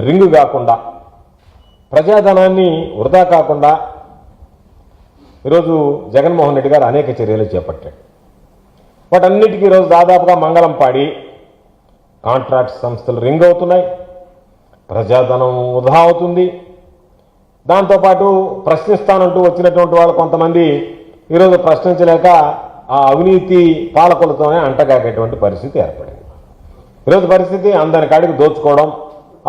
Ring కాకుండా, ప్రజాధనాన్ని వృధా కాకుండా ఈరోజు జగన్మోహన్ రెడ్డి గారు అనేక చర్యలు చేపట్టారు. వాటన్నిటికీ ఈరోజు దాదాపుగా మంగళం పాడి కాంట్రాక్ట్ సంస్థలు రింగ్ అవుతున్నాయి, ప్రజాధనం వృధా అవుతుంది. దాంతోపాటు ప్రశ్నిస్తానంటూ వచ్చినటువంటి వాళ్ళు కొంతమంది ఈరోజు ప్రశ్నించలేక ఆ అవినీతి పాలకులతోనే అంటగాకేటువంటి పరిస్థితి ఏర్పడింది. ఈరోజు పరిస్థితి అందరి కాడికి దోచుకోవడం,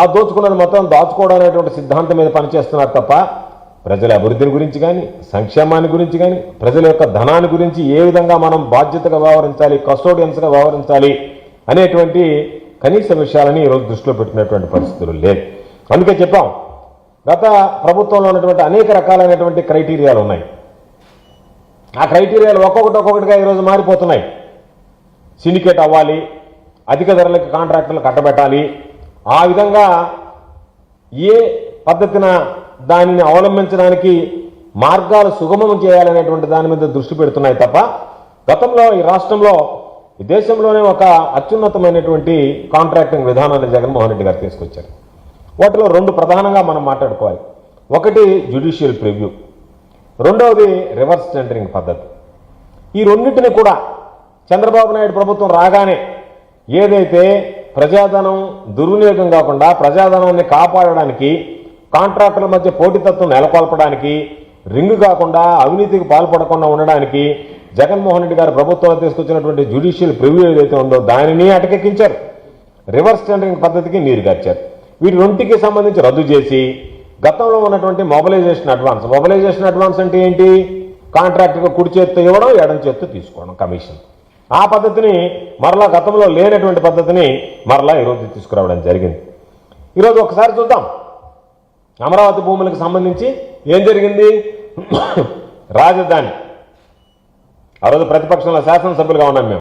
ఆ దోచుకున్నది మొత్తం దాచుకోవడం అనేటువంటి సిద్ధాంతం మీద పనిచేస్తున్నారు తప్ప ప్రజల అభివృద్ధిని గురించి కానీ, సంక్షేమాన్ని గురించి కానీ, ప్రజల యొక్క ధనాన్ని గురించి ఏ విధంగా మనం బాధ్యతగా వ్యవహరించాలి, కస్టోడియన్స్గా వ్యవహరించాలి అనేటువంటి కనీస విషయాలని ఈరోజు దృష్టిలో పెట్టినటువంటి పరిస్థితులు లేదు. అందుకే చెప్పాం, గత ప్రభుత్వంలో ఉన్నటువంటి అనేక రకాలైనటువంటి క్రైటీరియాలు ఉన్నాయి. ఆ క్రైటీరియాలు ఒక్కొక్కటిగా ఈరోజు మారిపోతున్నాయి. సిండికేట్ అవ్వాలి, అధిక ధరలకు కాంట్రాక్టులు కట్టబెట్టాలి, ఆ విధంగా ఏ పద్ధతిన దానిని అవలంబించడానికి మార్గాలు సుగమం చేయాలనేటువంటి దాని మీద దృష్టి పెడుతున్నాయి తప్ప గతంలో ఈ రాష్ట్రంలో ఈ దేశంలోనే ఒక అత్యున్నతమైనటువంటి కాంట్రాక్టింగ్ విధానాన్ని జగన్మోహన్ రెడ్డి గారు తీసుకొచ్చారు. వాటిలో రెండు ప్రధానంగా మనం మాట్లాడుకోవాలి. ఒకటి జ్యుడిషియల్ ప్రివ్యూ, రెండవది రివర్స్ టెండరింగ్ పద్ధతి. ఈ రెండింటిని కూడా చంద్రబాబు నాయుడు ప్రభుత్వం రాగానే ఏదైతే ప్రజాధనం దుర్వినియోగం కాకుండా ప్రజాధనాన్ని కాపాడడానికి, కాంట్రాక్టుల మధ్య పోటీతత్వం నెలకొల్పడానికి, రింగు కాకుండా అవినీతికి పాల్పడకుండా ఉండడానికి జగన్మోహన్ రెడ్డి గారు ప్రభుత్వం తీసుకొచ్చినటువంటి జ్యుడిషియల్ ప్రివ్యూ ఏదైతే ఉందో దానిని అటకెక్కించారు. రివర్స్ టెండరింగ్ పద్ధతికి నీరుగార్చారు. వీటి రెండింటికి సంబంధించి రద్దు చేసి గతంలో ఉన్నటువంటి మొబిలైజేషన్ అడ్వాన్స్ అంటే ఏంటి? కాంట్రాక్టుగా కుడి చేత్తో ఇవ్వడం, ఎడం చేత్తో తీసుకోవడం కమిషన్. ఆ పద్ధతిని మరలా గతంలో లేనటువంటి పద్ధతిని మరలా ఈరోజు తీసుకురావడం జరిగింది. ఈరోజు ఒకసారి చూద్దాం, అమరావతి భూములకు సంబంధించి ఏం జరిగింది. రాజధాని, ఆ రోజు ప్రతిపక్షంలో శాసనసభ్యులుగా ఉన్నాం మేము.